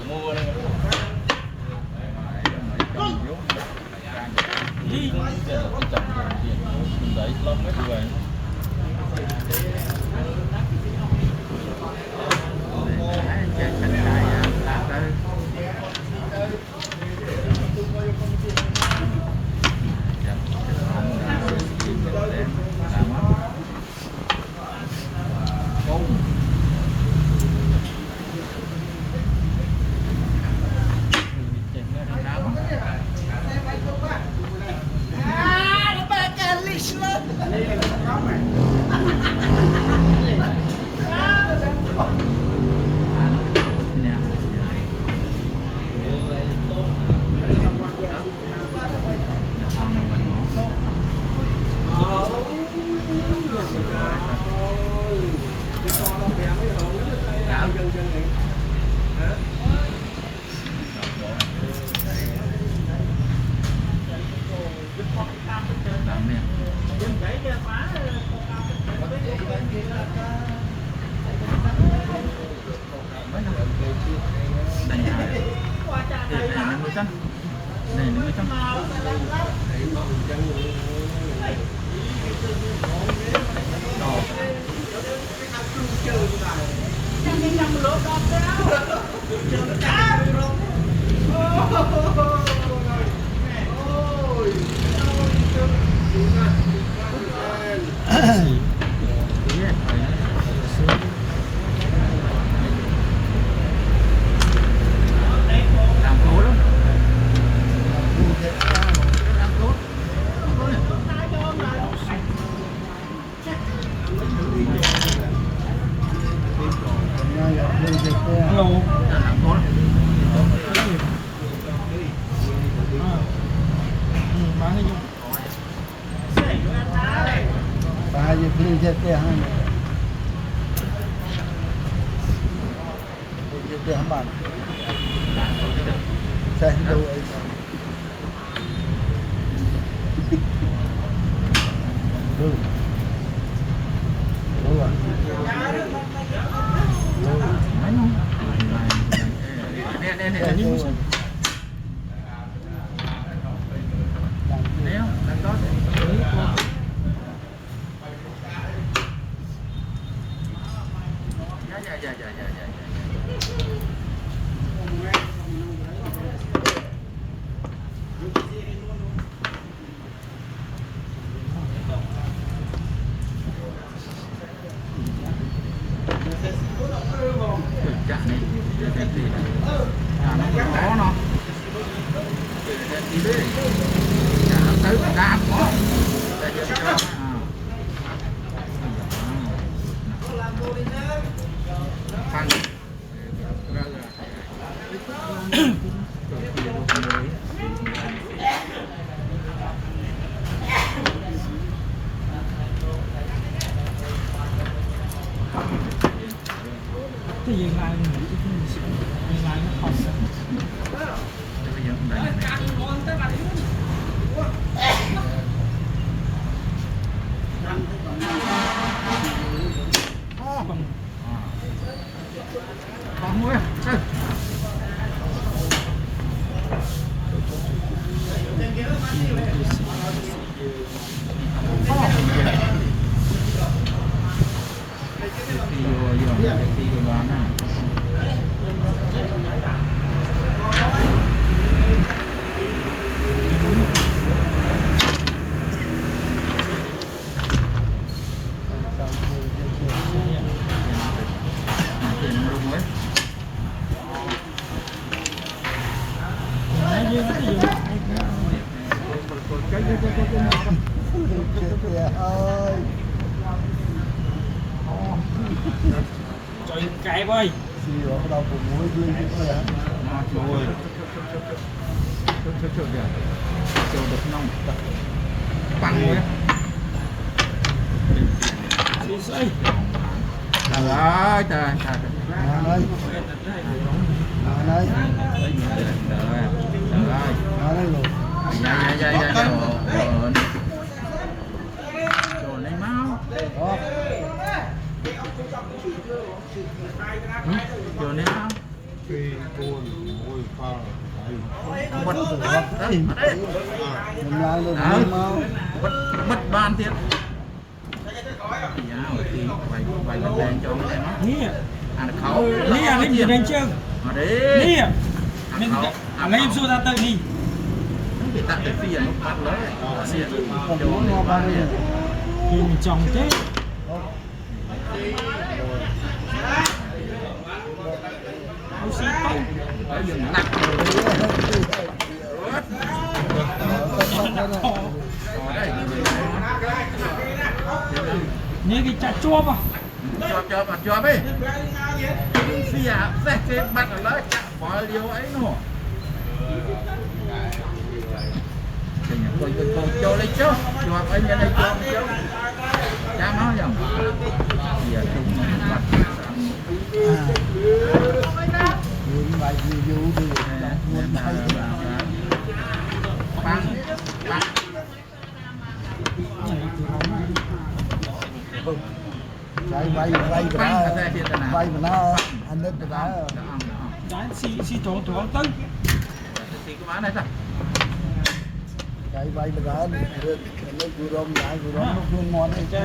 mua đây đi đấy lông hết rồi trời kẹp ơi xì ở đâu cũng muối duyên cái này hả rồi chờ kìa chờ được nông bằng rồi trời ơi trời ơi ơi dạ rồi lấy máu rồi lấy máu 2 4 6 7 mất đấy mình làm được không mau mất banទៀតthì vài lần đèn cho em á นี่ ăn khẩu นี่อันนี้อยู่ในเชิง ở đấy นี่มันอะไรสู้ตาตึงนี่ bị tặng cái phiền nó bắt lấy xiên còn muốn ngon bao nhiêu กินจ่องเจ๊ เอาสีต้ม ở dừng nặng rồi đây นี่กินจัดจ้วบอ่ะ cho đi xìa xe trên mặt ở đấy chạm bỏ liều ấy nổ cô cho lấy chứ cho anh nhà này cho cha máu nhầm giờ chung mặt những bài review thì muốn thay băng băng vay mà nó anh đến từ đó đấy xì trộn trộn tư thì cái bán này sao chạy vay mà đó lên cù rôm lại cù rôm nó luôn ngon hay chứ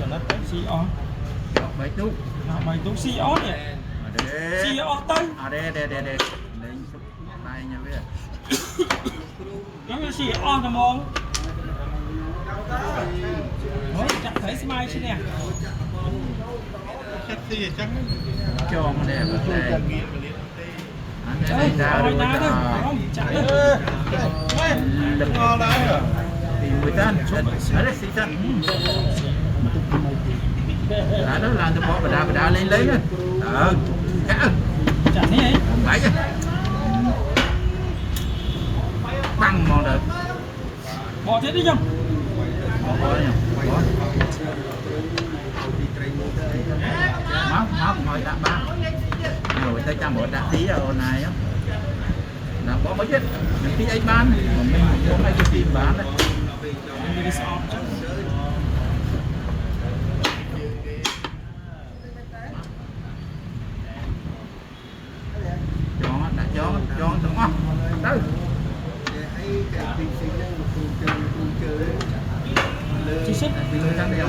mà xì ó mấy chút mày tú xì ó nè xì ó tư ở đây lên tay nha bây giờ nó xì ó tao mong chặt thấy smile chứ nè cho mà đẹp đây anh đây ra rồi rồi ra thôi không chặt đi đừng ngon đấy thì người ta ở đây xí chân đó làm cho bỏ bà đá lên lấy rồi cá chặt đi ấy bảy băng mòn được bỏ thế đi không máu ngồi đạp ba ngồi tới trăm bộ đạp tí ở này á là có mấy chết những tí ấy bán mình có mấy cái phim bán đấy cho đúng không đấy chị xích thì người ta đều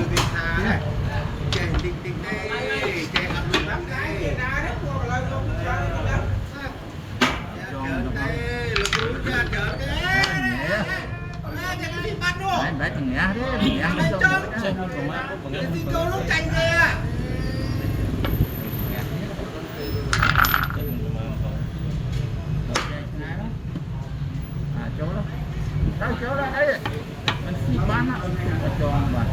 Đấy, thằng nhá đấy, nhá nó chỗ đó, đâu chỗ đó đấy, mình xịt bán á, cho mà,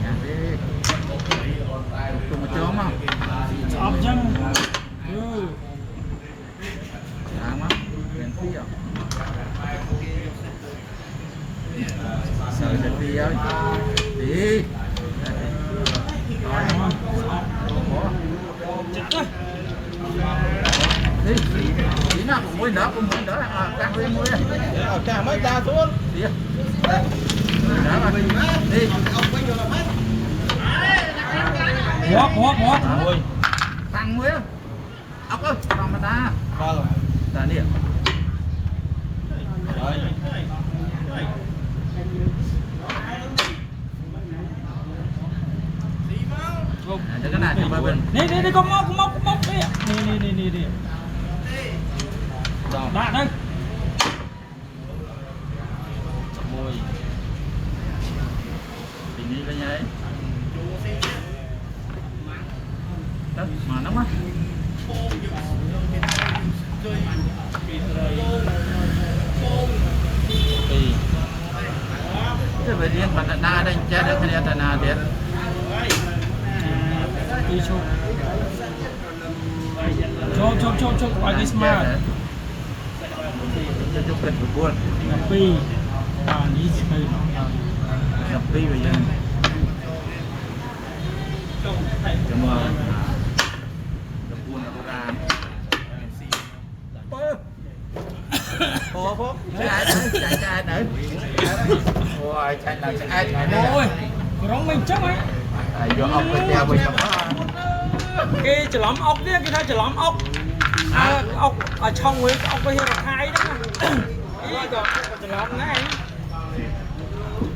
nhá đi, cùng một chỗ mà, ốp chân, sáng lắm, đèn phi à, sợ đèn phi ơi, đi, đi, tí nào cũng muốn đỡ càng lên mũi càng mới ra xuống đi đỡ mà đi hóp tăng mũi ốc ơi còn mà ta ta đi cái này thì bên đi con móc đi đã đây môi thì đi cái nhảy đó mà nóng á cái về điên bạn đã đây che được cái này là điên đi cho quay cái smart chụp hình của buôn pi ní pi nhập pi bây giờ cảm ơn nhập buôn là cô chạy nữa ôi chạy là chạy ôi rong mình chắc ấy vô ông phải theo mình cái chả lắm ốc đấy cái thay chả lắm ốc ốc ở trong ấy ốc bây giờ là hai đó ý còn chả lắm này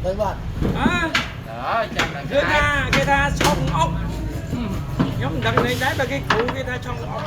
Thấy bạn đó chắc là cái tha trong ốc nhóm đằng này đấy là cái củ cái tha trong ốc